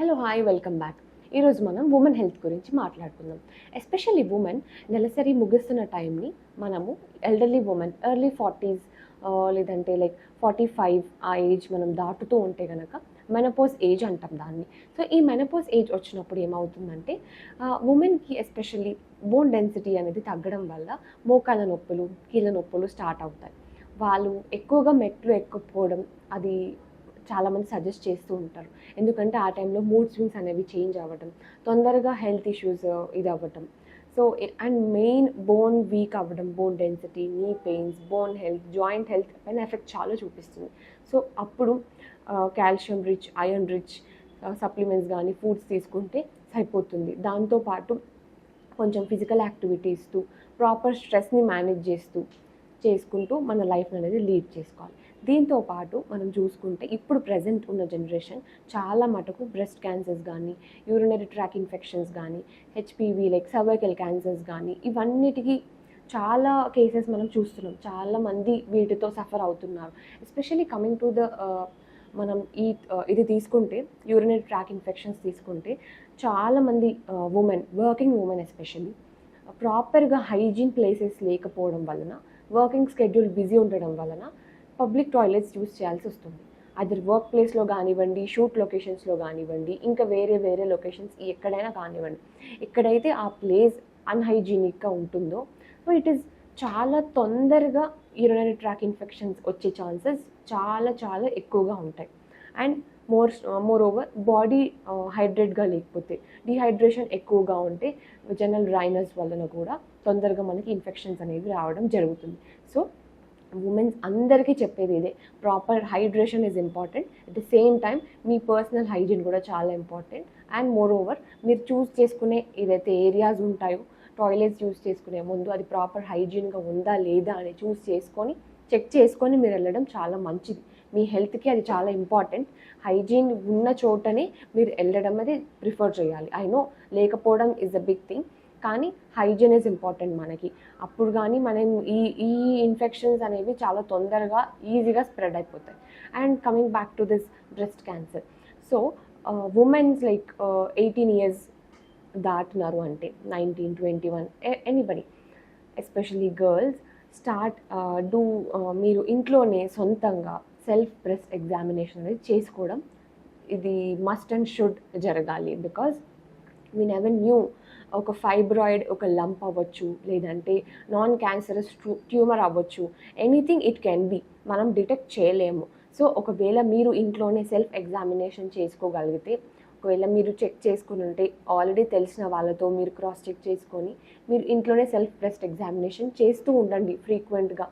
Hello hi welcome back. ఈరోజు మనం women health గురించి మాట్లాడుకుందాం. ఎస్పెషల్లీ ఉమెన్ నెలసరి ముగిస్తున్న టైంని మనము ఎల్డర్లీ ఉమెన్ ఎర్లీ 40s లేదంటే లైక్ 45 ఆ ఏజ్ మనం దాటుతూ ఉంటే కనుక మెనపోజ్ ఏజ్ అంటాం దాన్ని. సో ఈ మెనపోజ్ ఏజ్ వచ్చినప్పుడు ఏమవుతుందంటే ఉమెన్కి ఎస్పెషల్లీ బోన్ డెన్సిటీ అనేది తగ్గడం వల్ల మోకాళ్ళ నొప్పులు కీళ్ళ నొప్పులు స్టార్ట్ అవుతాయి. వాళ్ళు ఎక్కువగా మెట్లు ఎక్కకపోవడం అది చాలామంది సజెస్ట్ చేస్తూ ఉంటారు. ఎందుకంటే ఆ టైంలో మూడ్ స్వింగ్స్ అనేవి చేంజ్ అవ్వడం, తొందరగా హెల్త్ ఇష్యూస్ ఇది అవ్వటం. So and main bone weak అవ్వడం, bone density, knee pains, bone health, joint health పైన ఎఫెక్ట్ చాలా చూపిస్తుంది. సో అప్పుడు calcium rich, iron rich supplements కానీ ఫుడ్స్ తీసుకుంటే సరిపోతుంది. దాంతోపాటు కొంచెం ఫిజికల్ యాక్టివిటీస్తో ప్రాపర్ స్ట్రెస్ని మేనేజ్ చేసుకుంటూ మన లైఫ్ అనేది లీడ్ చేసుకోవాలి. దీంతోపాటు మనం చూసుకుంటే ఇప్పుడు ప్రజెంట్ ఉన్న జనరేషన్ చాలా మటుకు బ్రెస్ట్ క్యాన్సర్స్ కానీ, యూరినరీ ట్రాక్ ఇన్ఫెక్షన్స్ కానీ, హెచ్పివి లైక్ సర్వైకల్ క్యాన్సర్స్ కానీ ఇవన్నిటికీ చాలా కేసెస్ మనం చూస్తున్నాం. చాలామంది వీటితో సఫర్ అవుతున్నారు. ఎస్పెషల్లీ కమింగ్ టు ద మనం ఇది తీసుకుంటే యూరినరీ ట్రాక్ ఇన్ఫెక్షన్స్ తీసుకుంటే చాలామంది వర్కింగ్ ఉమెన్ ఎస్పెషల్లీ ప్రాపర్గా హైజీన్ ప్లేసెస్ లేకపోవడం వలన, వర్కింగ్ స్కెడ్యూల్ బిజీ ఉండడం వలన పబ్లిక్ టాయిలెట్స్ యూజ్ చేయాల్సి వస్తుంది. అది వర్క్ ప్లేస్లో కానివ్వండి, షూట్ లొకేషన్స్లో కానివ్వండి, ఇంకా వేరే లొకేషన్స్ ఎక్కడైనా కానివ్వండి, ఎక్కడైతే ఆ ప్లేస్ అన్హైజీనిక్గా ఉంటుందో సో ఇట్ ఈస్ చాలా తొందరగా యూరినరీ ట్రాక్ ఇన్ఫెక్షన్స్ వచ్చే ఛాన్సెస్ చాలా ఎక్కువగా ఉంటాయి. అండ్ మోర్ ఓవర్ బాడీ హైడ్రేట్గా లేకపోతే, డిహైడ్రేషన్ ఎక్కువగా ఉంటే జనరల్ డ్రైనర్స్ వలన కూడా తొందరగా మనకి ఇన్ఫెక్షన్స్ అనేవి రావడం జరుగుతుంది. సో ఉమెన్స్ అందరికీ చెప్పేది ఇదే, proper hydration is important. At the same time me personal hygiene కూడా చాలా ఇంపార్టెంట్. అండ్ మోర్ ఓవర్ మీరు చూస్ చేసుకునే ఏదైతే ఏరియాస్ ఉంటాయో టాయిలెట్స్ యూజ్ చేసుకునే ముందు అది ప్రాపర్ హైజీన్గా ఉందా లేదా అని చెక్ చేసుకొని మీరు వెళ్ళడం చాలా మంచిది. మీ హెల్త్కి అది చాలా ఇంపార్టెంట్. హైజీన్ ఉన్న చోటనే మీరు వెళ్ళడం అది ప్రిఫర్ చేయాలి. ఐ నో లేకపోవడం ఈజ్ అ బిగ్ థింగ్, కానీ హైజీన్ ఈజ్ ఇంపార్టెంట్ మనకి. అప్పుడు కానీ మనం ఈ ఇన్ఫెక్షన్స్ అనేవి చాలా తొందరగా ఈజీగా స్ప్రెడ్ అయిపోతాయి. And coming back to this breast cancer, so women's like 18 years దాటినారు అంటే 19, 21 ఎనీబడి ఎస్పెషల్లీ గర్ల్స్ మీరు ఇంట్లోనే సొంతంగా సెల్ఫ్ బ్రెస్ట్ ఎగ్జామినేషన్ అనేది చేసుకోవడం ఇది మస్ట్ అండ్ షుడ్ జరగాలి. బికాజ్ వీ నెవర్ న్యూ ఒక ఫైబ్రాయిడ్ ఒక లంప్ అవ్వచ్చు, లేదంటే నాన్ క్యాన్సరస్ ట్యూమర్ అవ్వచ్చు, ఎనీథింగ్ ఇట్ కెన్ బి, మనం డిటెక్ట్ చేయలేము. సో ఒకవేళ మీరు ఇంట్లోనే సెల్ఫ్ ఎగ్జామినేషన్ చేసుకోగలిగితే, ఒకవేళ మీరు చెక్ చేసుకుని ఉంటే ఆల్రెడీ తెలిసిన వాళ్ళతో మీరు క్రాస్ చెక్ చేసుకొని మీరు ఇంట్లోనే సెల్ఫ్ బ్రెస్ట్ ఎగ్జామినేషన్ చేస్తూ ఉండండి ఫ్రీక్వెంట్గా.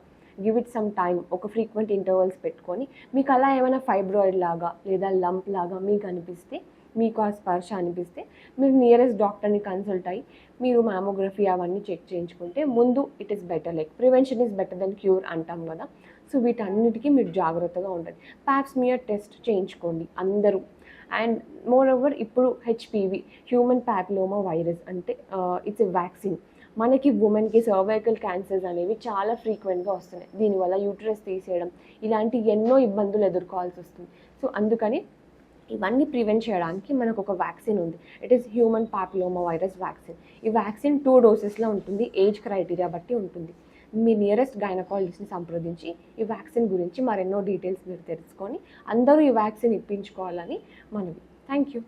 గివ్ ఇట్ సమ్ టైమ్, ఒక ఫ్రీక్వెంట్ ఇంటర్వల్స్ పెట్టుకొని మీకు అలా ఏమైనా ఫైబ్రాయిడ్ లాగా లేదా లంప్ లాగా మీకు అనిపిస్తే, మీకు ఆ స్పర్శ అనిపిస్తే మీరు నియరెస్ట్ డాక్టర్ని కన్సల్ట్ అయ్యి మీరు మ్యామోగ్రఫీ అవన్నీ చెక్ చేయించుకుంటే ముందు it is better. Like prevention is better than cure అంటాం కదా. సో వీటన్నిటికీ మీరు జాగ్రత్తగా ఉండండి. ప్యాప్స్మియర్ టెస్ట్ చేయించుకోండి అందరూ. అండ్ మోర్ ఓవర్ ఇప్పుడు హెచ్పివి హ్యూమన్ ప్యాపిలోమా వైరస్ అంటే ఇట్స్ ఎ వ్యాక్సిన్. మనకి ఉమెన్కి సర్వైకల్ క్యాన్సర్స్ అనేవి చాలా ఫ్రీక్వెంట్గా వస్తున్నాయి. దీనివల్ల యూట్రస్ తీసేయడం ఇలాంటి ఎన్నో ఇబ్బందులు ఎదుర్కోవాల్సి వస్తుంది. సో అందుకని ఇవన్నీ ప్రివెంట్ చేయడానికి మనకు ఒక వ్యాక్సిన్ ఉంది. It is human papilloma virus vaccine. ఈ వ్యాక్సిన్ 2 dosesలో ఉంటుంది, ఏజ్ క్రైటీరియా బట్టి ఉంటుంది. మీ నియరెస్ట్ గైనకాలజిస్ట్ని సంప్రదించి ఈ వ్యాక్సిన్ గురించి మరెన్నో డీటెయిల్స్ మీరు తెలుసుకొని అందరూ ఈ వ్యాక్సిన్ ఇప్పించుకోవాలని మనవి. Thank you.